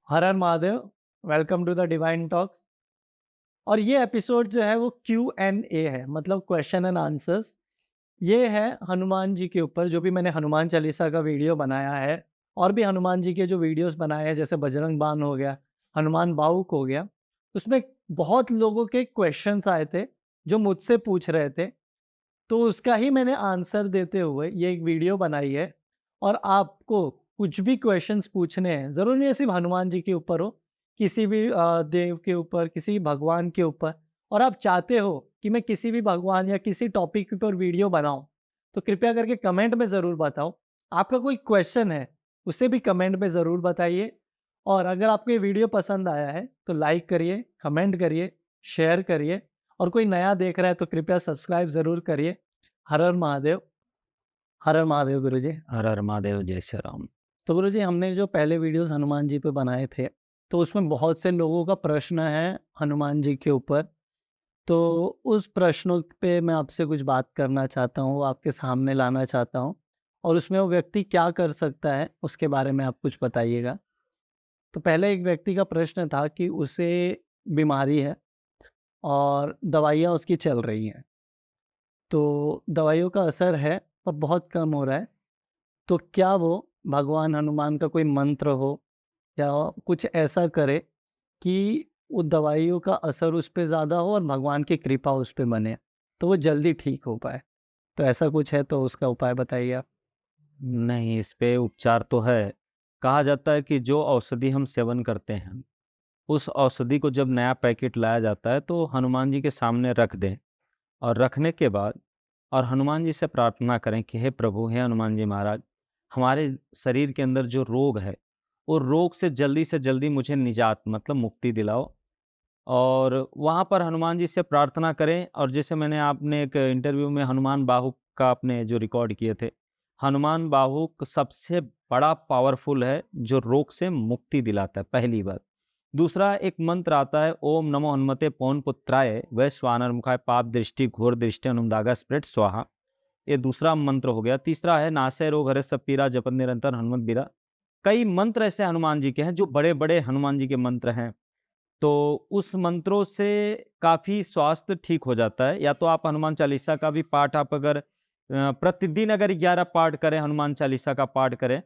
हर हर Mahadev. Welcome to the divine talks. और ये एपिसोड जो है वो Q&A है, मतलब क्वेश्चन एंड आंसर्स। ये है हनुमान जी के ऊपर, जो भी मैंने हनुमान चालीसा का वीडियो बनाया है और भी हनुमान जी के जो वीडियोस बनाए हैं, जैसे बजरंग बाण हो गया, हनुमान बाहुक हो गया, उसमें बहुत लोगों के क्वेश्चंस आए थे जो मुझसे पूछ रहे थे। तो उसका ही मैंने आंसर देते हुए ये एक वीडियो बनाई है। और आपको कुछ भी क्वेश्चंस पूछने हैं, ज़रूरी नहीं है सिर्फ हनुमान जी के ऊपर हो, किसी भी देव के ऊपर, किसी भी भगवान के ऊपर, और आप चाहते हो कि मैं किसी भी भगवान या किसी टॉपिक के ऊपर वीडियो बनाऊँ, तो कृपया करके कमेंट में ज़रूर बताओ। आपका कोई क्वेश्चन है, उसे भी कमेंट में ज़रूर बताइए। और अगर आपको ये वीडियो पसंद आया है, तो लाइक करिए, कमेंट करिए, शेयर करिए, और कोई नया देख रहा है तो कृपया सब्सक्राइब ज़रूर करिए। हर हर महादेव। हर हर महादेव गुरुजी। हर हर महादेव, जय श्री राम। तो गुरुजी, हमने जो पहले वीडियोस हनुमान जी पे बनाए थे, तो उसमें बहुत से लोगों का प्रश्न है हनुमान जी के ऊपर। तो उस प्रश्नों पे मैं आपसे कुछ बात करना चाहता हूँ, आपके सामने लाना चाहता हूँ, और उसमें वो व्यक्ति क्या कर सकता है, उसके बारे में आप कुछ बताइएगा। तो पहले एक व्यक्ति का प्रश्न था कि उसे बीमारी है और दवाइयाँ उसकी चल रही हैं। तो दवाइयों का असर है, पर बहुत कम हो रहा है। तो क्या वो भगवान हनुमान का कोई मंत्र हो या कुछ ऐसा करे कि वो दवाइयों का असर उस पे ज़्यादा हो और भगवान की कृपा उस पे बने, तो वो जल्दी ठीक हो पाए? तो ऐसा कुछ है तो उसका उपाय बताइए आप। नहीं, इस पे उपचार तो है। कहा जाता है कि जो औषधि हम सेवन करते हैं, उस औषधि को जब नया पैकेट लाया जाता है तो हनुमान जी के सामने रख दें, और रखने के बाद और हनुमान जी से प्रार्थना करें कि हे प्रभु, हे हनुमान जी महाराज, हमारे शरीर के अंदर जो रोग है, वो रोग से जल्दी मुझे निजात मतलब मुक्ति दिलाओ। और वहाँ पर हनुमान जी से प्रार्थना करें। और जैसे मैंने आपने एक इंटरव्यू में हनुमान बाहुक का आपने जो रिकॉर्ड किए थे, हनुमान बाहुक सबसे बड़ा पावरफुल है जो रोग से मुक्ति दिलाता है, पहली बात। दूसरा एक मंत्र आता है, ओम नमो हनुमते पवन पुत्राय वैश्वानर मुखाय पाप दृष्टि घोर दृष्टि अनुदागा स्प्रेड स्वाहा। ये दूसरा मंत्र हो गया। तीसरा है, नासय रोग हरे सब पीरा जपत निरंतर हनुमत बीरा। कई मंत्र ऐसे हनुमान जी के हैं जो बड़े बड़े हनुमान जी के मंत्र हैं। तो उस मंत्रों से काफ़ी स्वास्थ्य ठीक हो जाता है। या तो आप हनुमान चालीसा का भी पाठ आप अगर प्रतिदिन अगर 11 पाठ करें, हनुमान चालीसा का पाठ करें,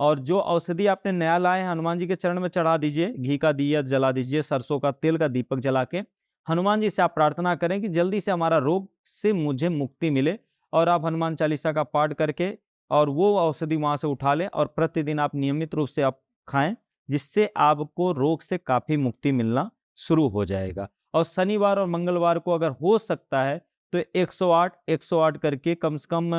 और जो औषधि आपने नया लाए हैं हनुमान जी के चरण में चढ़ा दीजिए, घी का दिया जला दीजिए, सरसों का तेल का दीपक जला के हनुमान जी से आप प्रार्थना करें कि जल्दी से हमारा रोग से मुझे मुक्ति मिले। और आप हनुमान चालीसा का पाठ करके और वो औषधि वहाँ से उठा लें और प्रतिदिन आप नियमित रूप से आप खाएँ, जिससे आपको रोग से काफ़ी मुक्ति मिलना शुरू हो जाएगा। और शनिवार और मंगलवार को अगर हो सकता है तो 108 करके कम से कम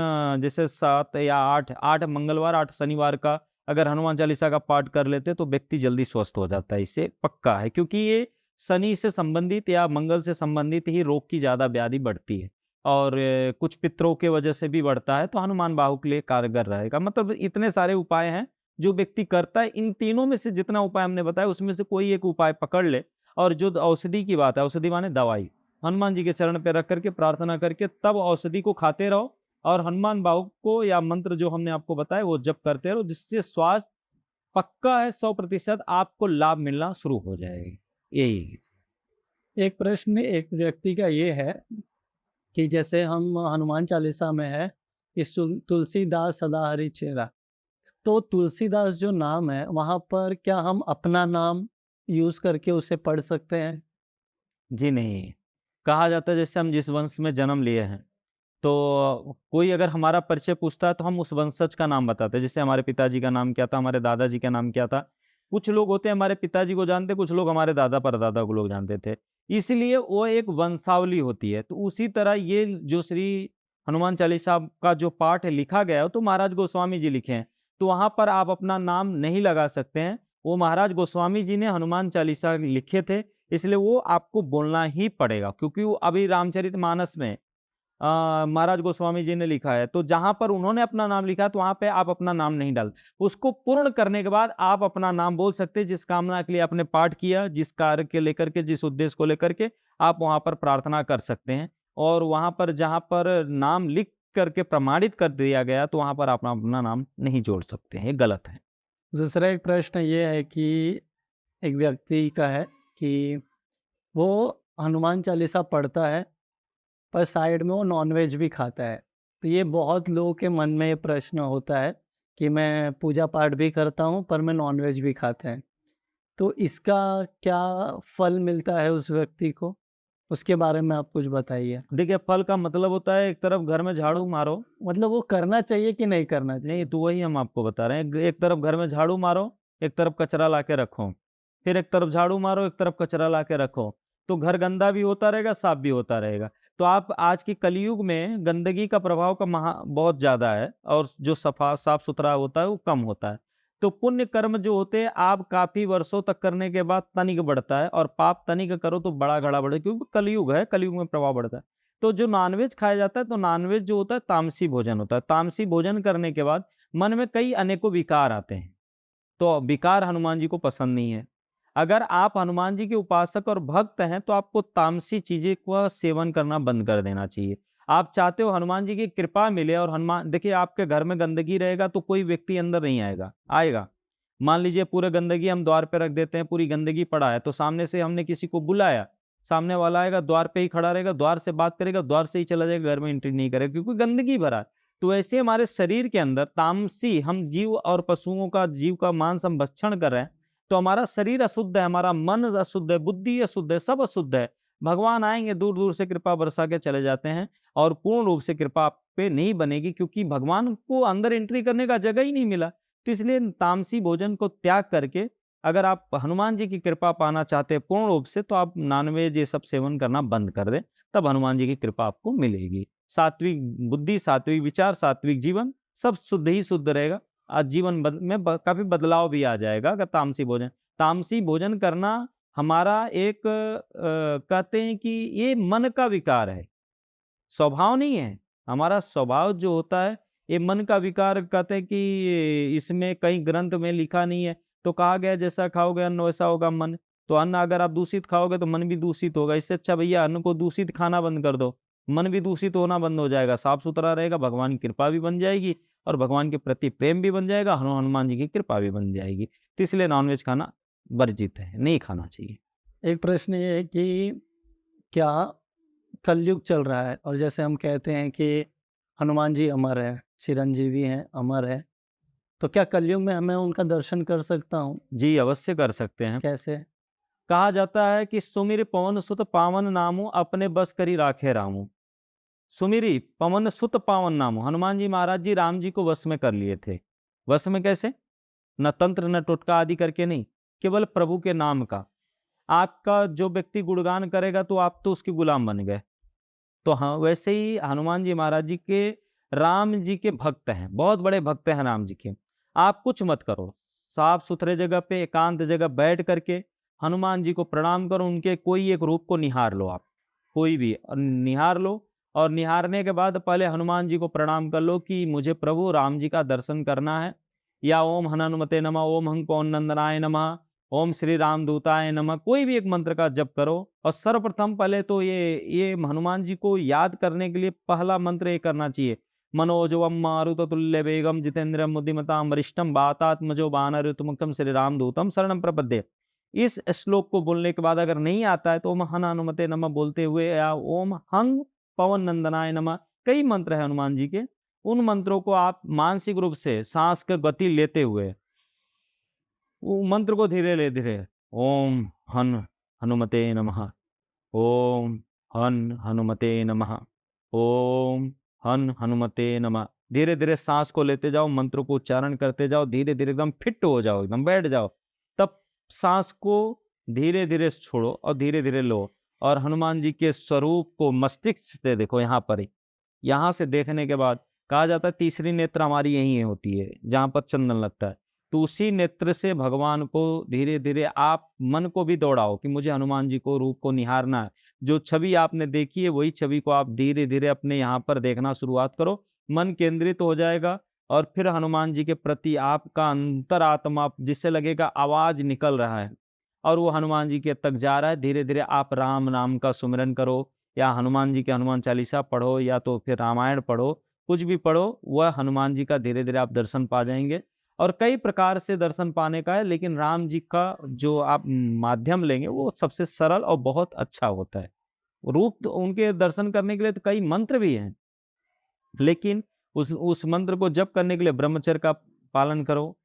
जैसे 7 या 8 मंगलवार 8 शनिवार का अगर हनुमान चालीसा का पाठ कर लेते तो व्यक्ति जल्दी स्वस्थ हो जाता है। इससे पक्का है, क्योंकि ये शनि से संबंधित या मंगल से संबंधित ही रोग की ज़्यादा व्याधि बढ़ती है। और कुछ पितरों के वजह से भी बढ़ता है, तो हनुमान बाहु के लिए कारगर रहेगा। मतलब इतने सारे उपाय हैं जो व्यक्ति करता है। इन तीनों में से जितना उपाय हमने बताया उसमें से कोई एक उपाय पकड़ ले, और जो औषधि की बात है, औषधि माने दवाई, हनुमान जी के चरण पे रख करके प्रार्थना करके तब औषधि को खाते रहो, और हनुमान बाहु को या मंत्र जो हमने आपको बताया वो जप करते रहो, जिससे स्वास्थ्य पक्का है 100% आपको लाभ मिलना शुरू हो जाएगा। यही। एक प्रश्न एक व्यक्ति का ये है कि जैसे हम हनुमान चालीसा में है कि तुलसीदास सदा हरि चेरा, तो तुलसीदास जो नाम है, वहाँ पर क्या हम अपना नाम यूज़ करके उसे पढ़ सकते हैं? जी नहीं, कहा जाता है जैसे हम जिस वंश में जन्म लिए हैं, तो कोई अगर हमारा परिचय पूछता है तो हम उस वंशज का नाम बताते हैं। जैसे हमारे पिताजी का नाम क्या था, हमारे दादाजी का नाम क्या था। कुछ लोग होते हैं हमारे पिताजी को जानते, कुछ लोग हमारे दादा परदादा को लोग जानते थे। इसलिए वो एक वंशावली होती है। तो उसी तरह ये जो श्री हनुमान चालीसा का जो पाठ है लिखा गया है, तो महाराज गोस्वामी जी लिखे हैं। तो वहाँ पर आप अपना नाम नहीं लगा सकते हैं। वो महाराज गोस्वामी जी ने हनुमान चालीसा लिखे थे, इसलिए वो आपको बोलना ही पड़ेगा, क्योंकि वो अभी रामचरितमानस में महाराज गोस्वामी जी ने लिखा है। तो जहाँ पर उन्होंने अपना नाम लिखा है तो वहाँ पे आप अपना नाम नहीं डाल, उसको पूर्ण करने के बाद आप अपना नाम बोल सकते हैं। जिस कामना के लिए आपने पाठ किया, जिस कार्य के लेकर के, जिस उद्देश्य को लेकर के, आप वहाँ पर प्रार्थना कर सकते हैं। और वहाँ पर जहाँ पर नाम लिख करके प्रमाणित कर दिया गया तो वहाँ पर आप अपना नाम नहीं जोड़ सकते हैं, ये गलत है। दूसरा एक प्रश्न ये है कि एक व्यक्ति का है कि वो हनुमान चालीसा पढ़ता है, पर साइड में वो नॉन-वेज भी खाता है। तो ये बहुत लोगों के मन में ये प्रश्न होता है कि मैं पूजा-पाठ भी करता हूँ, पर मैं नॉन-वेज भी खाता है। तो इसका क्या फल मिलता है उस व्यक्ति को? उसके बारे में आप कुछ बताइए। देखिए, फल का मतलब होता है एक तरफ घर में झाड़ू मारो, मतलब वो करना चाहिए कि नहीं करना नहीं चाहिए? तो वही हम आपको बता रहे हैं, एक तरफ घर में झाड़ू मारो, एक तरफ कचरा लाके रखो। फिर एक तरफ झाड़ू मारो, एक तरफ कचरा लाके रखो। तो घर गंदा भी होता रहेगा, साफ भी होता रहेगा। तो आप आज की कलयुग में गंदगी का प्रभाव का बहुत ज़्यादा है और जो साफ-सुथरा होता है वो कम होता है। तो पुण्य कर्म जो होते हैं आप काफ़ी वर्षों तक करने के बाद तनिक बढ़ता है और पाप तनिक करो तो बड़ा घड़ा बढ़े, क्योंकि कलयुग है, कलयुग में प्रभाव बढ़ता है। तो जो नॉनवेज खाया जाता है, तो नॉनवेज जो होता है तामसी भोजन होता है। तामसी भोजन करने के बाद मन में कई अनेकों विकार आते हैं। तो विकार हनुमान जी को पसंद नहीं है। अगर आप हनुमान जी के उपासक और भक्त हैं, तो आपको तामसी चीज़ें का सेवन करना बंद कर देना चाहिए। आप चाहते हो हनुमान जी की कृपा मिले और हनुमान देखिए आपके घर में गंदगी रहेगा तो कोई व्यक्ति अंदर नहीं आएगा, आएगा? मान लीजिए पूरे गंदगी हम द्वार पे रख देते हैं, पूरी गंदगी पड़ा है, तो सामने से हमने किसी को बुलाया, सामने वाला आएगा, द्वार पे ही खड़ा रहेगा, द्वार से बात करेगा, द्वार से ही चला जाएगा, घर में एंट्री नहीं करेगा क्योंकि गंदगी भरा है। तो ऐसे हमारे शरीर के अंदर तामसी हम जीव और पशुओं का जीव का मांस हम भक्षण कर रहे हैं, तो हमारा शरीर अशुद्ध है, हमारा मन अशुद्ध है, बुद्धि अशुद्ध है, सब अशुद्ध है। भगवान आएँगे दूर-दूर से कृपा बरसा के चले जाते हैं और पूर्ण रूप से कृपा आप पे नहीं बनेगी क्योंकि भगवान को अंदर एंट्री करने का जगह ही नहीं मिला। तो इसलिए तामसी भोजन को त्याग करके अगर आप हनुमान जी की कृपा पाना चाहते हैं पूर्ण रूप से, तो आप नॉनवेज ये सब सेवन करना बंद कर दें, तब हनुमान जी की कृपा आपको मिलेगी। सात्विक बुद्धि, सात्विक विचार, सात्विक जीवन सब शुद्ध ही शुद्ध रहेगा। जीवन में काफ़ी बदलाव भी आ जाएगा अगर तामसी भोजन करना हमारा एक कहते हैं कि ये मन का विकार है, स्वभाव नहीं है। हमारा स्वभाव जो होता है, ये मन का विकार कहते हैं कि इसमें कहीं ग्रंथ में लिखा नहीं है। तो कहा गया है जैसा खाओगे अन्न वैसा होगा मन। तो अन्न अगर आप दूषित खाओगे तो मन भी दूषित होगा। इससे अच्छा भैया अन्न को दूषित खाना बंद कर दो। मन भी दूषित होना बंद हो जाएगा, साफ-सुथरा रहेगा, भगवान की कृपा भी बन जाएगी और भगवान के प्रति प्रेम भी बन जाएगा, हनुमान जी की कृपा भी बन जाएगी। तो इसलिए नॉनवेज खाना वर्जित है, नहीं खाना चाहिए। एक प्रश्न ये है कि क्या कलयुग चल रहा है और जैसे हम कहते हैं कि हनुमान जी अमर है, चिरंजीवी हैं, अमर है, तो क्या कलयुग में मैं उनका दर्शन कर सकता हूँ? जी, अवश्य कर सकते हैं। कैसे? कहा जाता है कि सुमिर पवन सुत पावन नामु अपने बस करी राखे रामु। सुमिरी पवन सुत पावन नामु, हनुमान जी महाराज जी राम जी को वश में कर लिए थे। वश में कैसे? न तंत्र न टोटका आदि करके नहीं, केवल प्रभु के नाम का। आपका जो व्यक्ति गुणगान करेगा तो आप तो उसके गुलाम बन गए। तो हाँ, वैसे ही हनुमान जी महाराज जी के राम जी के भक्त हैं, बहुत बड़े भक्त हैं राम जी के। आप कुछ मत करो, साफ सुथरे जगह पे एकांत जगह बैठ करके हनुमान जी को प्रणाम करो, उनके कोई एक रूप को निहार लो आप, कोई भी निहार लो और निहारने के बाद पहले हनुमान जी को प्रणाम कर लो कि मुझे प्रभु राम जी का दर्शन करना है। या ओम हनुमते नमः, ओम हं पवन नंदनाय नमः, ओम श्री राम दूताय नमः, कोई भी एक मंत्र का जप करो और सर्वप्रथम पहले तो ये हनुमान जी को याद करने के लिए पहला मंत्र ये करना चाहिए, मनोजवम मारुततुल्य वेगम जितेंद्रियम बुद्धिमताम वरिष्ठम वातात्मजो वानरयुतमुखम श्री राम दूतम शरणम प्रपद्ये। इस श्लोक को बोलने के बाद अगर नहीं आता है तो ओम हन हनुमते नमः बोलते हुए या ओम हंग पवन नंदनाय नमः, कई मंत्र है हनुमान जी के, उन मंत्रों को आप मानसिक रूप से सांस की गति लेते हुए वो मंत्र को धीरे ओम हन हनुमते नमः, ओम हन हनुमते नमः, ओम हन हनुमते नमः। धीरे धीरे सांस को लेते जाओ, मंत्र को उच्चारण करते जाओ, धीरे धीरे एकदम फिट हो जाओ, एकदम बैठ जाओ। तब सांस को धीरे धीरे छोड़ो और धीरे धीरे लो और हनुमान जी के स्वरूप को मस्तिष्क से देखो, यहाँ पर ही, यहाँ से देखने के बाद कहा जाता है तीसरी नेत्र हमारी यही होती है जहाँ पर चंदन लगता है। तो उसी नेत्र से भगवान को धीरे धीरे आप मन को भी दौड़ाओ कि मुझे हनुमान जी को रूप को निहारना है। जो छवि आपने देखी है वही छवि को आप धीरे धीरे अपने यहाँ पर देखना शुरुआत करो, मन केंद्रित हो जाएगा और फिर हनुमान जी के प्रति आपका अंतरात्मा जिससे लगेगा आवाज निकल रहा है और वो हनुमान जी के तक जा रहा है। धीरे धीरे आप राम नाम का सुमिरन करो या हनुमान जी के हनुमान चालीसा पढ़ो या तो फिर रामायण पढ़ो, कुछ भी पढ़ो, वह हनुमान जी का धीरे धीरे आप दर्शन पा जाएंगे और कई प्रकार से दर्शन पाने का है, लेकिन राम जी का जो आप माध्यम लेंगे वो सबसे सरल और बहुत अच्छा होता है। रूप तो उनके दर्शन करने के लिए तो कई मंत्र भी हैं, लेकिन उस मंत्र को जप करने के लिए ब्रह्मचर्य का पालन करो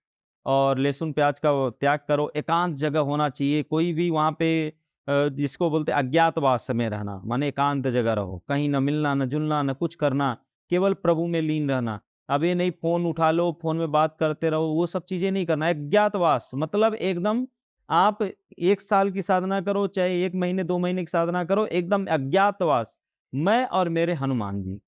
और लहसुन प्याज का वो त्याग करो। एकांत जगह होना चाहिए, कोई भी वहाँ पे जिसको बोलते हैं अज्ञातवास में रहना, माने एकांत जगह रहो, कहीं न मिलना, न जुलना, न कुछ करना, केवल प्रभु में लीन रहना। अब ये नहीं फ़ोन उठा लो, फ़ोन में बात करते रहो, वो सब चीज़ें नहीं करना। अज्ञातवास मतलब एकदम आप 1 साल की साधना करो, चाहे 1 महीने, 2 महीने की साधना करो, एकदम अज्ञातवास, मैं और मेरे हनुमान जी।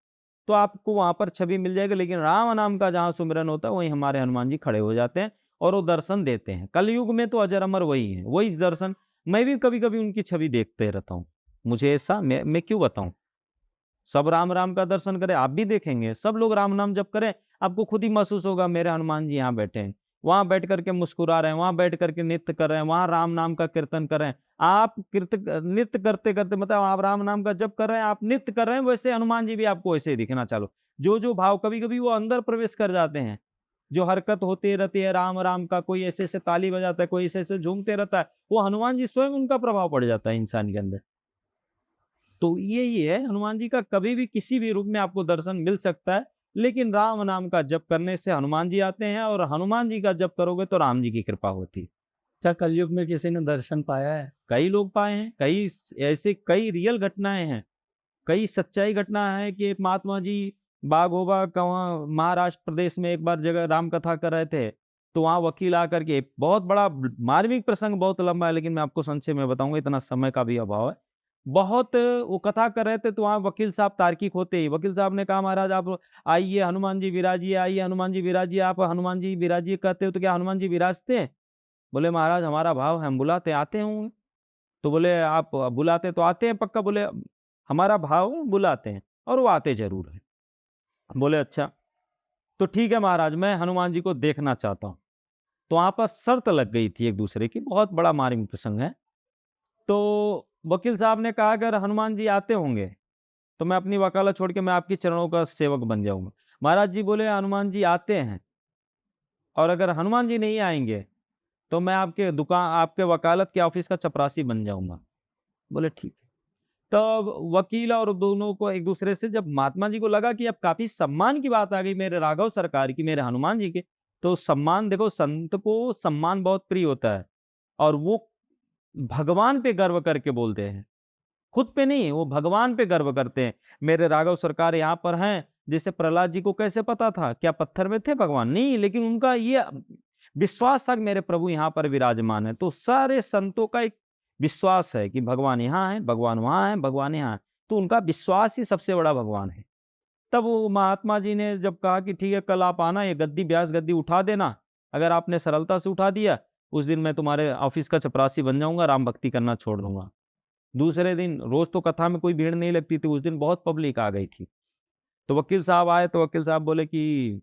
तो आपको वहाँ पर छवि मिल जाएगी, लेकिन राम नाम का जहाँ सुमिरन होता है, वहीं हमारे हनुमान जी खड़े हो जाते हैं और वो दर्शन देते हैं। कलयुग में तो अजर अमर वही हैं, वही दर्शन। मैं भी कभी-कभी उनकी छवि देखते रहता हूँ। मुझे ऐसा मैं क्यों बताऊँ? सब राम-राम का दर्शन करें, आप भी देखेंगे, सब लोग राम नाम जप करें, आपको खुद ही महसूस होगा मेरे हनुमान जी यहाँ बैठे हैं। वहाँ बैठ कर के मुस्कुरा रहे हैं, वहाँ बैठ कर के नृत्य कर रहे हैं, वहाँ राम नाम का कीर्तन कर रहे हैं। आप नृत्य करते-करते मतलब आप राम नाम का जप कर रहे हैं, आप नृत्य कर रहे हैं, वैसे हनुमान जी भी आपको वैसे ही दिखना चालू। जो-जो भाव कभी-कभी वो अंदर प्रवेश कर जाते हैं, जो हरकत होती रहती है राम-राम का, कोई ऐसे-ऐसे ताली बजाता है, कोई ऐसे-ऐसे झूमते रहता है, वो हनुमान जी स्वयं उनका प्रभाव पड़ जाता है इंसान के अंदर। तो यही है हनुमान जी का, कभी भी किसी भी रूप में आपको दर्शन मिल सकता है, लेकिन राम नाम का जप करने से हनुमान जी आते हैं और हनुमान जी का जप करोगे तो राम जी की कृपा होती है। क्या कलयुग में किसी ने दर्शन पाया है? कई लोग पाए हैं, ऐसे कई रियल घटनाएँ हैं, कई सच्चाई घटना है कि एक महात्मा जी बाघोबा कहाँ महाराष्ट्र प्रदेश में एक बार जगह राम कथा कर रहे थे, तो वहाँ वकील आकर के बहुत बड़ा मार्मिक प्रसंग, बहुत लंबा है, लेकिन मैं आपको संक्षेप में बताऊँगा, इतना समय का भी अभाव है। बहुत वो कथा कर रहे थे, तो वहाँ वकील साहब तार्किक होते ही वकील साहब ने कहा, महाराज आप आइए हनुमान जी विराजिए, आइए हनुमान जी विराजिए। आप हनुमान जी विराजिए कहते हो तो क्या हनुमान जी विराजते हैं? बोले महाराज हमारा भाव है, हम बुलाते आते होंगे। तो बोले आप बुलाते तो आते हैं पक्का? बोले हमारा भाव है, बुलाते हैं और वो आते ज़रूर हैं। बोले अच्छा, तो ठीक है महाराज, मैं हनुमान जी को देखना चाहता हूँ। तो वहाँ पर शर्त लग गई थी एक दूसरे की, बहुत बड़ा मार्मिक प्रसंग है। तो वकील साहब ने कहा अगर हनुमान जी आते होंगे, तो मैं अपनी वकालत छोड़ के मैं आपके चरणों का सेवक बन जाऊँगा। महाराज जी बोले हनुमान जी आते हैं और अगर हनुमान जी नहीं आएँगे, तो मैं आपके वकालत के ऑफ़िस का चपरासी बन जाऊँगा। बोले ठीक है। तब वकील और दोनों को एक-दूसरे से जब महात्मा जी को लगा कि अब काफ़ी सम्मान की बात आ गई मेरे राघव सरकार की, मेरे हनुमान जी की, तो सम्मान देखो, संत को सम्मान बहुत प्रिय होता है और वो भगवान पे गर्व करके बोलते हैं। खुद पे नहीं, वो भगवान पे गर्व करते हैं। मेरे राघव सरकार यहाँ पर हैं, जैसे प्रहलाद जी को कैसे पता था? क्या पत्थर में थे भगवान? नहीं, लेकिन उनका ये विश्वास था कि मेरे प्रभु यहाँ पर विराजमान हैं। तो सारे संतों का एक विश्वास है कि भगवान यहाँ हैं, भगवान वहाँ हैं, भगवान यहाँ हैं। तो उनका विश्वास ही सबसे बड़ा भगवान है। तब वो महात्मा जी ने जब कहा कि ठीक है कल आप आना, ये गद्दी ब्यास गद्दी उठा देना। अगर आपने सरलता से उठा दिया, उस दिन मैं तुम्हारे ऑफ़िस का चपरासी बन जाऊँगा, राम भक्ति करना छोड़ दूँगा। दूसरे दिन रोज तो कथा में कोई भीड़ नहीं लगती थी, उस दिन बहुत पब्लिक आ गई थी। तो वकील साहब आए तो वकील साहब बोले कि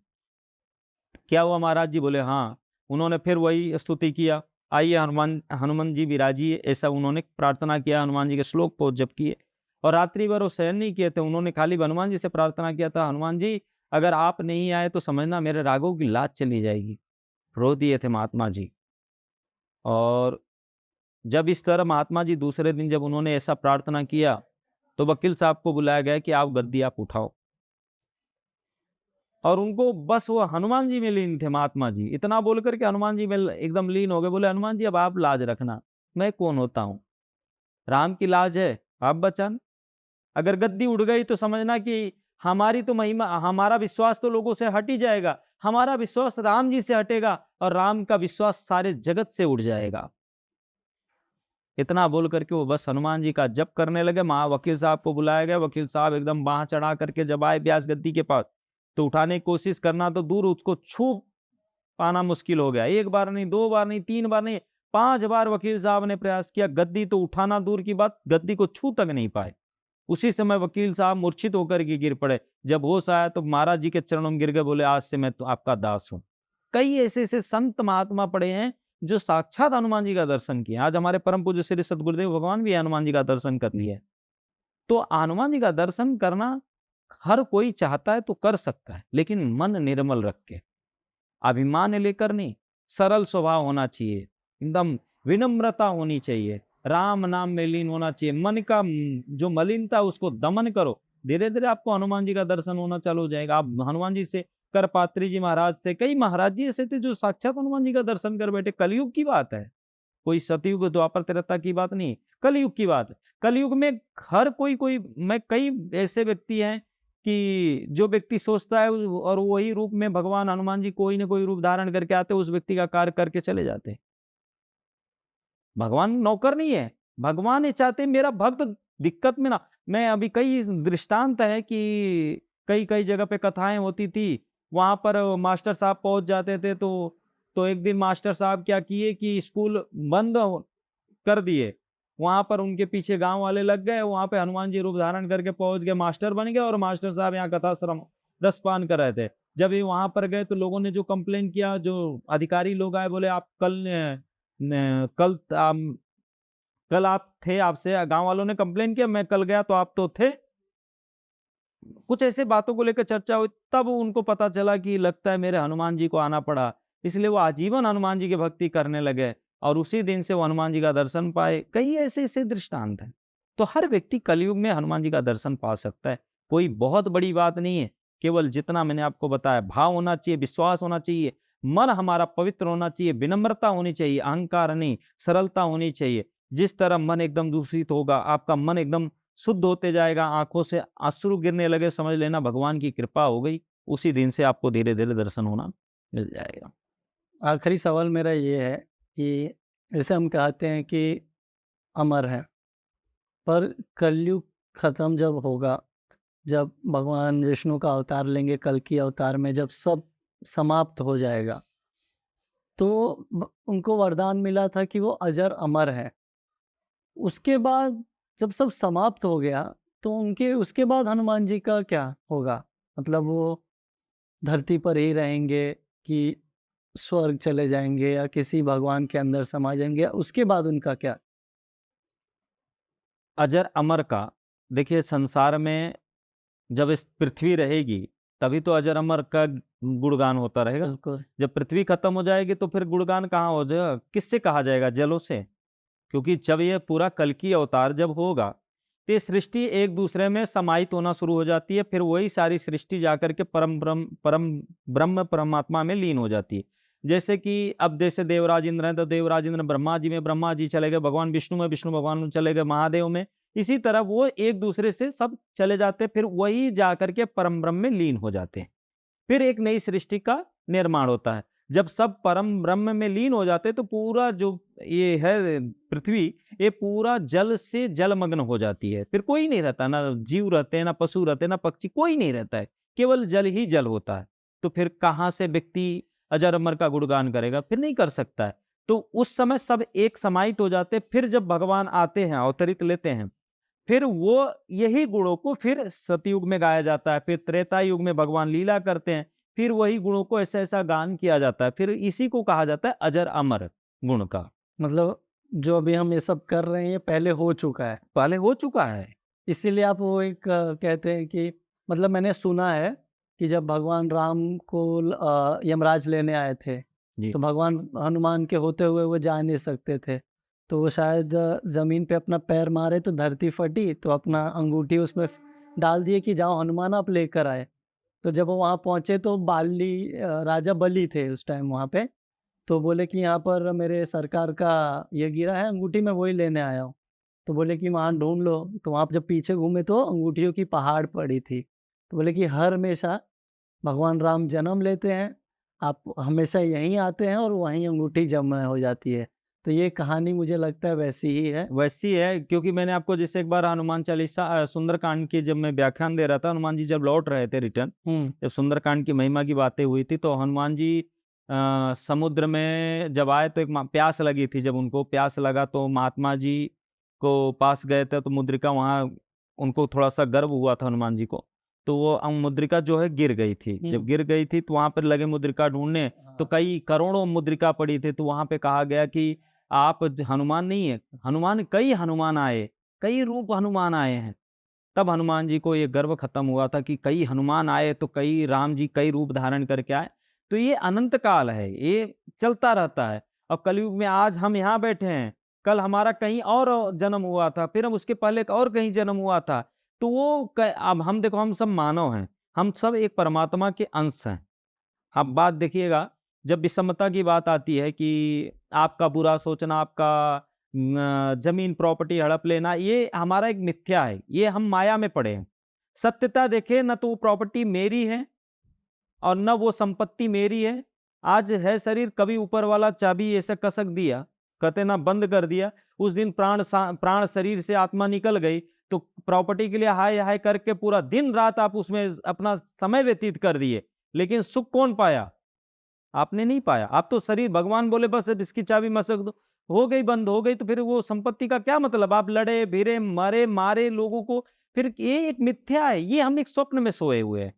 क्या हुआ महाराज जी? बोले हाँ। उन्होंने फिर वही स्तुति किया, आइए हनुमान हनुमान जी विराजिए, ऐसा उन्होंने प्रार्थना किया, हनुमान जी के श्लोक को जप किए और रात्रि भर वो शयन नहीं किए थे, उन्होंने खाली हनुमान जी से प्रार्थना किया था, हनुमान जी अगर आप नहीं आए तो समझना मेरे राघव की लाज चली जाएगी। रो दिए थे महात्मा जी। और जब इस तरह महात्मा जी दूसरे दिन जब उन्होंने ऐसा प्रार्थना किया, तो वकील साहब को बुलाया गया कि आप गद्दी आप उठाओ। और उनको बस वो हनुमान जी में लीन थे महात्मा जी। इतना बोल कर के हनुमान जी में एकदम लीन हो गए। बोले हनुमान जी अब आप लाज रखना, मैं कौन होता हूँ? राम की लाज है, आप बचाना। अगर गद्दी उड़ गई तो समझना कि हमारी तो महिमा, हमारा विश्वास तो लोगों से हट ही जाएगा। हमारा विश्वास राम जी से हटेगा और राम का विश्वास सारे जगत से उड़ जाएगा। इतना बोल करके वो बस हनुमान जी का जप करने लगे। वकील साहब को बुलाया गया। वकील साहब एकदम बाँह चढ़ा करके जब आए ब्यास गद्दी के पास, तो उठाने की कोशिश करना तो दूर, उसको छू पाना मुश्किल हो गया। 1 बार नहीं, 2 बार नहीं, 3 बार नहीं, 5 बार वकील साहब ने प्रयास किया। गद्दी तो उठाना दूर की बात, गद्दी को छू तक नहीं पाए। उसी समय वकील साहब मूर्छित होकर के गिर पड़े। जब होश आया तो महाराज जी के चरणों में गिर गए, बोले आज से मैं तो आपका दास हूँ। कई ऐसे-ऐसे संत महात्मा पड़े हैं जो साक्षात हनुमान जी का दर्शन किए। आज हमारे परम पूज्य श्री सद्गुरुदेव भगवान भी हनुमान जी का दर्शन कर लिए। तो हनुमान जी का दर्शन करना हर कोई चाहता है तो कर सकता है, लेकिन मन निर्मल रख के। अभिमान लेकर नहीं, सरल स्वभाव होना चाहिए, एकदम विनम्रता होनी चाहिए, राम नाम में लीन होना चाहिए, मन का जो मलिनता है उसको दमन करो। धीरे धीरे आपको हनुमान जी का दर्शन होना चालू हो जाएगा। आप हनुमान जी से, करपात्री जी महाराज थे, कई महाराज जी ऐसे थे जो साक्षात हनुमान जी का दर्शन कर बैठे। कलयुग की बात है, कोई सतयुग द्वापर त्रेता की बात नहीं, कलयुग की बात है। कलयुग में हर कोई कोई मैं कई ऐसे व्यक्ति हैं कि जो व्यक्ति सोचता है और वही रूप में भगवान हनुमान जी कोई ना कोई रूप धारण करके आते, उस व्यक्ति का कार्य करके चले जाते। भगवान नौकर नहीं है, भगवान ये चाहते मेरा भक्त दिक्कत में ना। मैं अभी कई दृष्टांत है कि कई कई जगह पे कथाएं होती थी, वहां पर मास्टर साहब पहुंच जाते थे। तो एक दिन मास्टर साहब क्या किए कि स्कूल बंद कर दिए, वहां पर उनके पीछे गांव वाले लग गए, वहां पे हनुमान जी रूप धारण करके पहुंच गए, मास्टर बन गए और मास्टर साहब यहाँ कथा श्रम रसपान कर रहे थे। जब ये वहां पर गए तो लोगों ने जो कंप्लेन किया, जो अधिकारी लोग आए, बोले आप कल आप थे, आपसे गांव वालों ने कंप्लेन किया, मैं कल गया तो आप तो थे। कुछ ऐसे बातों को लेकर चर्चा हुई, तब उनको पता चला कि लगता है मेरे हनुमान जी को आना पड़ा, इसलिए वो आजीवन हनुमान जी की भक्ति करने लगे और उसी दिन से वो हनुमान जी का दर्शन पाए। कई ऐसे ऐसे दृष्टांत हैं। तो हर व्यक्ति कलयुग में हनुमान जी का दर्शन पा सकता है, कोई बहुत बड़ी बात नहीं है। केवल जितना मैंने आपको बताया, भाव होना चाहिए, विश्वास होना चाहिए, मन हमारा पवित्र होना चाहिए, विनम्रता होनी चाहिए, अहंकार नहीं, सरलता होनी चाहिए। जिस तरह मन एकदम दूषित होगा, आपका मन एकदम शुद्ध होते जाएगा, आंखों से अश्रु गिरने लगे, समझ लेना भगवान की कृपा हो गई। उसी दिन से आपको धीरे धीरे दर्शन होना मिल जाएगा। आखिरी सवाल मेरा ये है कि जैसे हम कहते हैं कि अमर है, पर कलयुग खत्म जब होगा, जब भगवान विष्णु का अवतार लेंगे, कल्कि अवतार में जब सब समाप्त हो जाएगा, तो उनको वरदान मिला था कि वो अजर अमर है। उसके बाद जब सब समाप्त हो गया, तो उनके उसके बाद हनुमान जी का क्या होगा? मतलब वो धरती पर ही रहेंगे कि स्वर्ग चले जाएँगे या किसी भगवान के अंदर समा जाएँगे, या उसके बाद उनका क्या? अजर अमर का, देखिए संसार में जब इस पृथ्वी रहेगी तभी तो अजर अमर का गुणगान होता रहेगा। बिल्कुल। जब पृथ्वी खत्म हो जाएगी तो फिर गुणगान कहाँ हो जाएगा, किससे कहा जाएगा? जलों से। क्योंकि जब ये पूरा कल्कि अवतार जब होगा, तो ये सृष्टि एक दूसरे में समाहित होना शुरू हो जाती है, फिर वही सारी सृष्टि जाकर के परम ब्रह्म परमात्मा में लीन हो जाती है। जैसे कि अब जैसे देवराज इंद्र हैं, तो देवराज इंद्र ब्रह्मा जी में, ब्रह्मा जी चले गए भगवान विष्णु में, विष्णु भगवान में चले गए महादेव में। इसी तरह वो एक दूसरे से सब चले जाते, फिर वही जाकर के परम ब्रह्म में लीन हो जाते हैं। फिर एक नई सृष्टि का निर्माण होता है। जब सब परम ब्रह्म में लीन हो जाते हैं तो पूरा जो ये है पृथ्वी, ये पूरा जल से जलमग्न हो जाती है। फिर कोई नहीं रहता, ना जीव रहते हैं, ना पशु रहते हैं, ना पक्षी, कोई नहीं रहता है। केवल जल ही जल होता है। तो फिर कहाँ से व्यक्ति अजर अमर का गुणगान करेगा? फिर नहीं कर सकता है। तो उस समय सब एक समाहित हो जाते हैं। फिर जब भगवान आते हैं, अवतरित लेते हैं, फिर वो यही गुणों को फिर सतयुग में गाया जाता है, फिर त्रेता युग में भगवान लीला करते हैं, फिर वही गुणों को ऐसा ऐसा गान किया जाता है, फिर इसी को कहा जाता है अजर अमर गुण का। मतलब जो अभी हम ये सब कर रहे हैं, ये पहले हो चुका है। पहले हो चुका है। इसीलिए आप वो एक कहते हैं कि मतलब मैंने सुना है कि जब भगवान राम को यमराज लेने आए थे, जी। तो भगवान हनुमान के होते हुए वो जा नहीं सकते थे। तो वो शायद ज़मीन पे अपना पैर मारे तो धरती फटी, तो अपना अंगूठी उसमें डाल दिए कि जाओ हनुमान आप लेकर आए। तो जब वो वहाँ पहुँचे तो राजा बलि थे उस टाइम वहाँ पे। तो बोले कि यहाँ पर मेरे सरकार का ये गिरा है अंगूठी, मैं वही लेने आया हूँ। तो बोले कि वहाँ ढूँढ लो, तो वहाँ पे जब पीछे घूमे तो अंगूठियों की पहाड़ पड़ी थी। तो बोले कि हर हमेशा भगवान राम जन्म लेते हैं, आप हमेशा यहीं आते हैं और वहीं अंगूठी जमा हो जाती है। तो ये कहानी मुझे लगता है वैसी ही है। वैसी है, क्योंकि मैंने आपको जैसे एक बार हनुमान चालीसा सुंदरकांड की जब मैं व्याख्यान दे रहा था, हनुमान जी जब लौट रहे थे रिटर्न, हुँ, जब सुंदरकांड की महिमा की बातें हुई थी, तो हनुमान जी समुद्र में जब आए तो एक प्यास लगी थी। जब उनको प्यास लगा तो महात्मा जी को पास गए थे, तो मुद्रिका वहाँ उनको थोड़ा सा गर्व हुआ था हनुमान जी को। तो वो मुद्रिका जो है गिर गई थी। जब हुँ। गिर गई थी तो वहां पर लगे मुद्रिका ढूंढने, तो हाँ, कई करोड़ों मुद्रिका पड़ी थी। तो वहां पे कहा गया कि आप हनुमान नहीं है, हनुमान, कई हनुमान आए, कई रूप हनुमान आए हैं। तब हनुमान जी को ये गर्व खत्म हुआ था कि कई हनुमान आए तो कई राम जी कई रूप धारण करके आए। तो ये अनंत काल है, ये चलता रहता है। अब कलयुग में आज हम यहाँ बैठे हैं, कल हमारा कहीं और जन्म हुआ था, फिर हम उसके पहले और कहीं जन्म हुआ था। तो वो क अब हम देखो, हम सब मानव हैं, हम सब एक परमात्मा के अंश हैं। अब बात देखिएगा, जब विषमता की बात आती है कि आपका बुरा सोचना, आपका ज़मीन प्रॉपर्टी हड़प लेना, ये हमारा एक मिथ्या है, ये हम माया में पड़े हैं। सत्यता देखें, ना तो वो प्रॉपर्टी मेरी है और ना वो संपत्ति मेरी है। आज है शरीर, कभी ऊपर वाला चाबी ऐसे कसक दिया, कहते ना बंद कर दिया, उस दिन प्राण शरीर से आत्मा निकल गई, तो प्रॉपर्टी के लिए हाय हाय करके पूरा दिन रात आप उसमें अपना समय व्यतीत कर दिए, लेकिन सुख कौन पाया? आपने नहीं पाया। आप तो शरीर, भगवान बोले बस अब इसकी चाबी मसक दो, हो गई, बंद हो गई, तो फिर वो संपत्ति का क्या मतलब? आप लड़े भिड़े, मरे मारे लोगों को, फिर ये एक मिथ्या है, ये हम एक स्वप्न में सोए हुए हैं।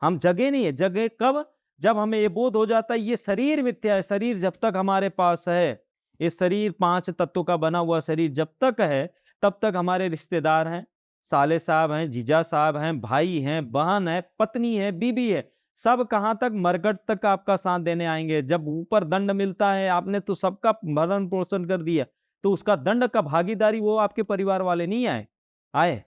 हम जगे नहीं है। जगे कब? जब हमें ये बोध हो जाता है ये शरीर मिथ्या है। शरीर जब तक हमारे पास है, ये शरीर 5 तत्वों का बना हुआ शरीर जब तक है, तब तक हमारे रिश्तेदार हैं, साले साहब हैं, जीजा साहब हैं, भाई हैं, बहन है, पत्नी है, बीबी है, सब कहाँ तक? मरघट तक आपका साथ देने आएँगे। जब ऊपर दंड मिलता है, आपने तो सबका भरण-पोषण कर दिया, तो उसका दंड का भागीदारी वो आपके परिवार वाले नहीं आए? आए?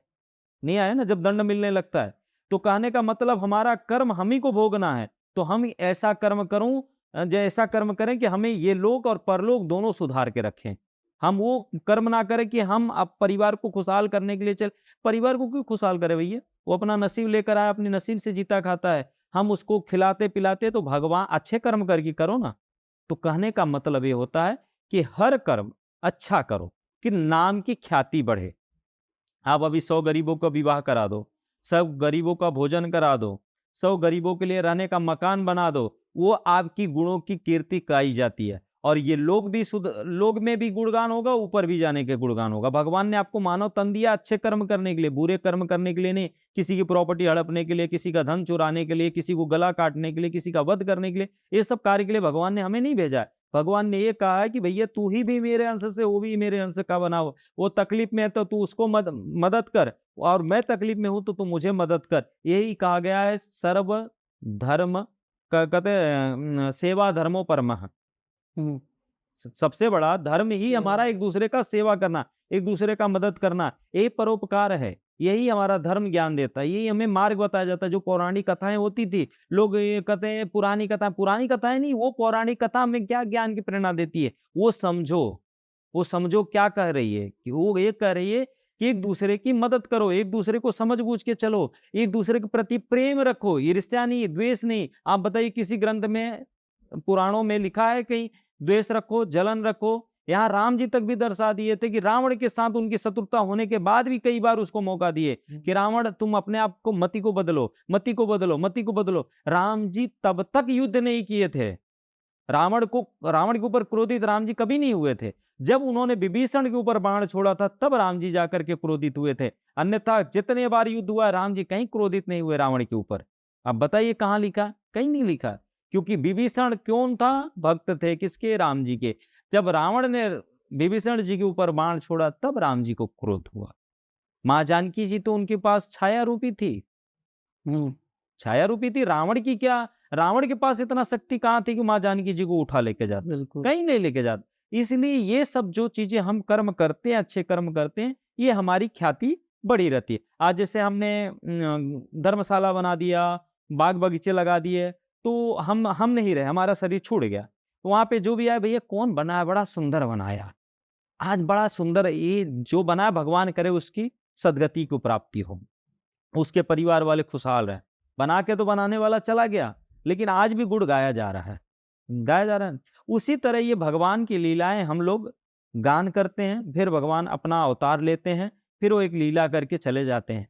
नहीं आए ना, जब दंड मिलने लगता है। तो कहने का मतलब हमारा कर्म हम ही को भोगना है। तो हम ऐसा कर्म करूँ, ऐसा कर्म करें कि हमें ये लोक और परलोक दोनों सुधार के रखें। हम वो कर्म ना करें कि हम अब परिवार को खुशहाल करने के लिए परिवार को क्यों खुशहाल करे भैया? वो अपना नसीब लेकर आया, अपने नसीब से जीता खाता है। हम उसको खिलाते-पिलाते, तो भगवान अच्छे कर्म करके करो ना। तो कहने का मतलब ये होता है कि हर कर्म अच्छा करो, कि नाम की ख्याति बढ़े। आप अभी 100 गरीबों का विवाह करा दो, सब गरीबों का भोजन करा दो, 100 गरीबों के लिए रहने का मकान बना दो, वो आपकी गुणों की कीर्ति गाई जाती है। और ये लोग में भी गुणगान होगा, ऊपर भी जाने के गुणगान होगा। भगवान ने आपको मानव तन दिया अच्छे कर्म करने के लिए, बुरे कर्म करने के लिए नहीं। किसी की प्रॉपर्टी हड़पने के लिए, किसी का धन चुराने के लिए, किसी को गला काटने के लिए, किसी का वध करने के लिए, ये सब कार्य के लिए भगवान ने हमें नहीं भेजा है। भगवान ने ये कहा है कि भैया तू ही भी मेरे अंश से, वो भी मेरे अंश का बना हो। वो तकलीफ में है तो तू उसको मदद कर, और मैं तकलीफ में हूं तो तू मुझे मदद कर। यही कहा गया है, सर्व धर्म कहते हैं, सेवा धर्मो परमः। हुँ, सबसे बड़ा धर्म ही सेवा हमारा एक दूसरे का सेवा करना, एक दूसरे का मदद करना, ये परोपकार है। यही हमारा धर्म ज्ञान देता है, यही हमें मार्ग बताया जाता है। जो पौराणिक कथाएं होती थी, लोग ये कहते हैं पुरानी कथाएं नहीं, वो पौराणिक कथा में क्या ज्ञान की प्रेरणा देती है, वो समझो। वो समझो क्या कह रही है, कि वो ये कह रही है कि एक दूसरे की मदद करो, एक दूसरे को समझ बूझ के चलो, एक दूसरे के प्रति प्रेम रखो, ईर्ष्या नहीं, द्वेष नहीं। आप बताइए किसी ग्रंथ में, पुराणों में लिखा है कहीं द्वेष रखो, जलन रखो? यहाँ राम जी तक भी दर्शा दिए थे कि रावण के साथ उनकी शत्रुता होने के बाद भी कई बार उसको मौका दिए कि रावण तुम अपने आप को, मति को बदलो, मति को बदलो, मति को बदलो। राम जी तब तक युद्ध नहीं किए थे। रावण के ऊपर क्रोधित राम जी कभी नहीं हुए थे। जब उन्होंने विभीषण के ऊपर बाण छोड़ा था, तब राम जी जाकर के क्रोधित हुए थे। अन्यथा जितने बार युद्ध हुआ, राम जी कहीं क्रोधित नहीं हुए रावण के ऊपर। अब बताइए कहाँ लिखा? कहीं नहीं लिखा। क्योंकि विभीषण कौन था? भक्त थे किसके? राम जी के। जब रावण ने विभीषण जी के ऊपर बाण छोड़ा, तब राम जी को क्रोध हुआ। माँ जानकी जी तो उनके पास छाया रूपी थी। हुँ, छाया रूपी थी। रावण की क्या, रावण के पास इतना शक्ति कहाँ थी कि माँ जानकी जी को उठा लेके जाता? बिल्कुल। कहीं नहीं लेके जाता। इसलिए ये सब जो चीजें हम कर्म करते हैं, अच्छे कर्म करते हैं, ये हमारी ख्याति बड़ी रहती है। आज जैसे हमने धर्मशाला बना दिया, बाग बगीचे लगा दिए, तो हम नहीं रहे, हमारा शरीर छूट गया। वहां पे जो भी आए, भैया कौन बनाया? बड़ा सुंदर बनाया, आज बड़ा सुंदर, ये जो बना भगवान करे उसकी सदगति को प्राप्ति हो, उसके परिवार वाले खुशहाल रहे। बना के तो बनाने वाला चला गया, लेकिन आज भी गुण गाया जा रहा है, गाया जा रहा है। उसी तरह ये भगवान की लीलाएं हम लोग गान करते हैं, फिर भगवान अपना अवतार लेते हैं, फिर वो एक लीला करके चले जाते हैं।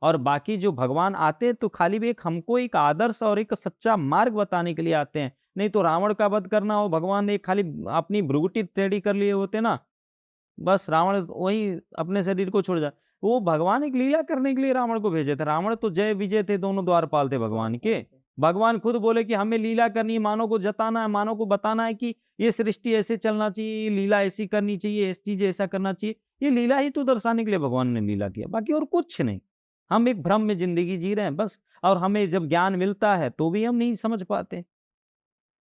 और बाकी जो भगवान आते हैं तो खाली भी एक हमको एक आदर्श और एक सच्चा मार्ग बताने के लिए आते हैं। नहीं तो रावण का वध करना हो, भगवान ने खाली अपनी भ्रुकुटी टेढ़ी कर लिए होते ना, बस रावण वही अपने शरीर को छोड़ जा। वो भगवान एक लीला करने के लिए रावण को भेजे थे। रावण तो जय विजय थे, दोनों द्वारपाल थे भगवान के। भगवान खुद बोले कि हमें लीला करनी है, मानव को जताना है, मानव को बताना है कि ये सृष्टि ऐसे चलना चाहिए, लीला ऐसी करनी चाहिए, ऐसी चीज ऐसा करना चाहिए। ये लीला ही तो दर्शाने के लिए भगवान ने लीला किया, बाकी और कुछ नहीं। हम एक भ्रम में जिंदगी जी रहे हैं बस, और हमें जब ज्ञान मिलता है तो भी हम नहीं समझ पाते।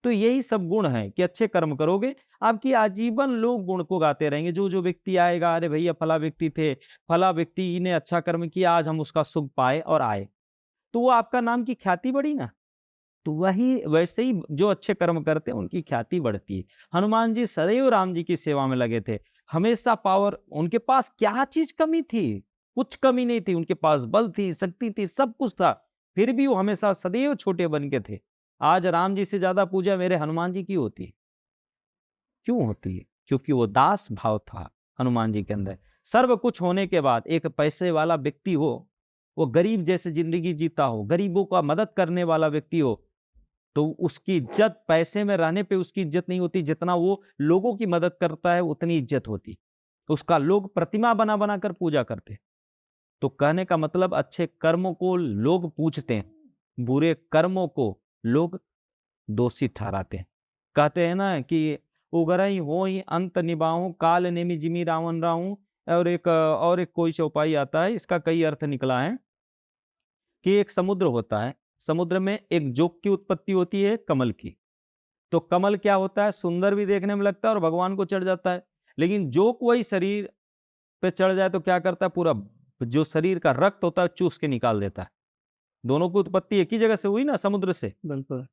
तो यही सब गुण हैं कि अच्छे कर्म करोगे, आपकी आजीवन लोग गुण को गाते रहेंगे। जो व्यक्ति आएगा, अरे भैया फला व्यक्ति थे, फला व्यक्ति ने अच्छा कर्म किया, आज हम उसका सुख पाए और आए, तो वो आपका नाम की ख्याति बढ़ी ना। तो वही वैसे ही जो अच्छे कर्म करते हैं उनकी ख्याति बढ़ती है। हनुमान जी सदैव राम जी की सेवा में लगे थे, हमेशा पावर, उनके पास क्या चीज कमी थी? कुछ कमी नहीं थी, उनके पास बल थी, शक्ति थी, सब कुछ था, फिर भी वो हमेशा सदैव छोटे बन के थे। आज राम जी से ज्यादा पूजा मेरे हनुमान जी की होती है। क्यों होती है? क्योंकि वो दास भाव था हनुमान जी के अंदर। सर्व कुछ होने के बाद एक पैसे वाला व्यक्ति हो, वो गरीब जैसे जिंदगी जीता हो, गरीबों का मदद करने वाला व्यक्ति हो, तो उसकी इज्जत पैसे में रहने पे उसकी इज्जत नहीं होती, जितना वो लोगों की मदद करता है उतनी इज्जत होती। उसका लोग प्रतिमा बना बना कर पूजा करते। तो कहने का मतलब अच्छे कर्मों को लोग पूछते हैं, बुरे कर्मों को लोग दोषी ठहराते हैं। कहते हैं ना कि उगरई हो ही अंत निभाऊं, काल नेमि जिमि रावण राहूं। और एक कोई चौपाई आता है, इसका कई अर्थ निकला है कि एक समुद्र होता है, समुद्र में एक जोक की उत्पत्ति होती है कमल की। तो कमल क्या होता है, सुंदर भी देखने में लगता है और भगवान को चढ़ जाता है। लेकिन जोक वही शरीर पे चढ़ जाए तो क्या करता है, पूरा जो शरीर का रक्त होता है चूस के निकाल देता है। दोनों की उत्पत्ति एक ही जगह से हुई ना, समुद्र से। बिल्कुल।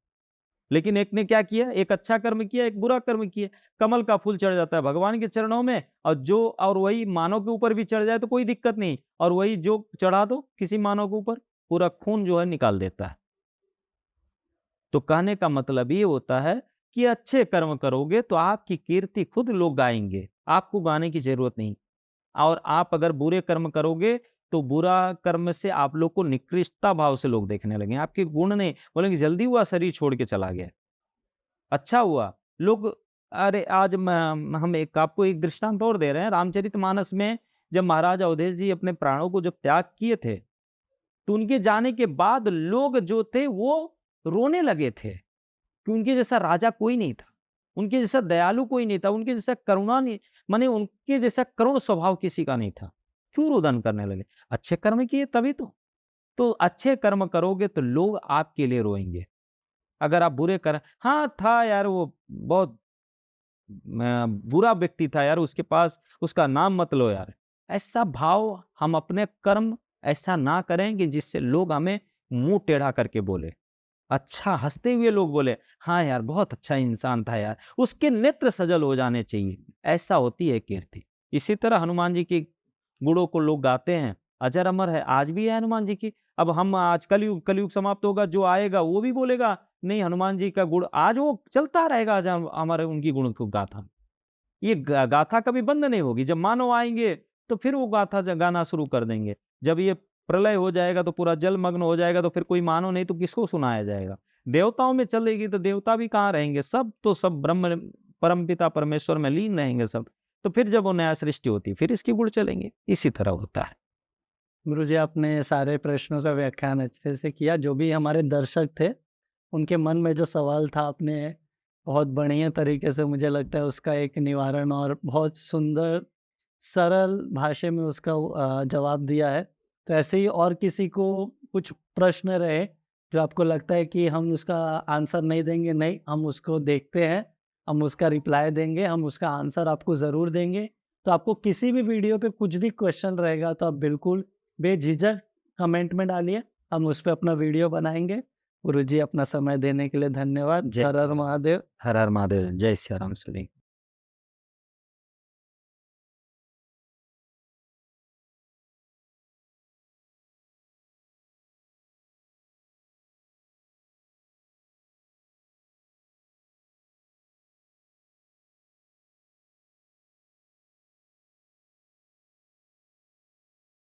लेकिन एक ने क्या किया, एक अच्छा कर्म किया, एक बुरा कर्म किया। कमल का फूल चढ़ जाता है भगवान के चरणों में, और वही मानव के ऊपर भी चढ़ जाए तो कोई दिक्कत नहीं, और वही जो चढ़ा दो किसी मानव के ऊपर, पूरा खून जो है निकाल देता है। तो कहने का मतलब ये होता है कि अच्छे कर्म करोगे तो आपकी कीर्ति खुद लोग गाएंगे, आपको गाने की जरूरत नहीं। और आप अगर बुरे कर्म करोगे तो बुरा कर्म से आप लोग को निकृष्टता भाव से लोग देखने लगे, आपके गुण नहीं बोलेंगे, जल्दी हुआ शरीर छोड़ के चला गया, अच्छा हुआ लोग। अरे आज हम एक आपको एक दृष्टांत और दे रहे हैं, रामचरितमानस में जब महाराज अवधेश जी अपने प्राणों को जब त्याग किए थे, तो उनके जाने के बाद लोग जो थे वो रोने लगे थे कि उनके जैसा राजा कोई नहीं था, उनके जैसा दयालु कोई नहीं था, उनके जैसा करुणा नहीं, माने उनके जैसा करुण स्वभाव किसी का नहीं था। क्यों रुदन करने लगे? अच्छे कर्म किए तभी तो अच्छे कर्म करोगे तो लोग आपके लिए रोएंगे। अगर आप बुरे कर, हाँ था यार वो बहुत बुरा व्यक्ति था यार, उसके पास उसका नाम मत लो यार, ऐसा भाव हम अपने कर्म ऐसा ना करें कि जिससे लोग हमें मुंह टेढ़ा करके बोले। अच्छा हँसते हुए लोग बोले, हाँ यार बहुत अच्छा इंसान था यार, उसके नेत्र सजल हो जाने चाहिए, ऐसा होती है कीर्ति। इसी तरह हनुमान जी के गुणों को लोग गाते हैं, अजर अमर है, आज भी है हनुमान जी की। अब हम आज कलयुग समाप्त होगा, जो आएगा वो भी बोलेगा नहीं हनुमान जी का गुण आज वो चलता रहेगा, आज हमारे उनकी गुण को गाथा, ये गाथा कभी बंद नहीं होगी। जब मानव आएंगे तो फिर वो गाथा गाना शुरू कर देंगे। जब ये प्रलय हो जाएगा तो पूरा जलमग्न हो जाएगा तो फिर कोई मानव नहीं तो किसको सुनाया जाएगा? देवताओं में चलेगी तो देवता भी कहाँ रहेंगे, सब तो सब ब्रह्म परमपिता परमेश्वर में लीन रहेंगे सब। तो फिर जब वो नया सृष्टि होती है फिर इसके गुण चलेंगे, इसी तरह होता है। गुरुजी, आपने सारे प्रश्नों का व्याख्यान अच्छे से किया। जो भी हमारे दर्शक थे, उनके मन में जो सवाल था, आपने बहुत बढ़िया तरीके से, मुझे लगता है, उसका एक निवारण और बहुत सुंदर, सरल भाषा में उसका जवाब दिया है। तो ऐसे ही और किसी को कुछ प्रश्न रहे, जो आपको लगता है कि हम उसका आंसर नहीं देंगे, नहीं, हम उसको देखते हैं, हम उसका रिप्लाई देंगे, हम उसका आंसर आपको ज़रूर देंगे। तो आपको किसी भी वीडियो पे कुछ भी क्वेश्चन रहेगा, तो आप बिल्कुल बेझिझक कमेंट में डालिए, हम उस पे अपना वीडियो बनाएँगे। गुरुजी, अपना समय देने के लिए धन्यवाद। जय हर हर श्री राम। महादेव। हर हर महादेव। जय श्री राम।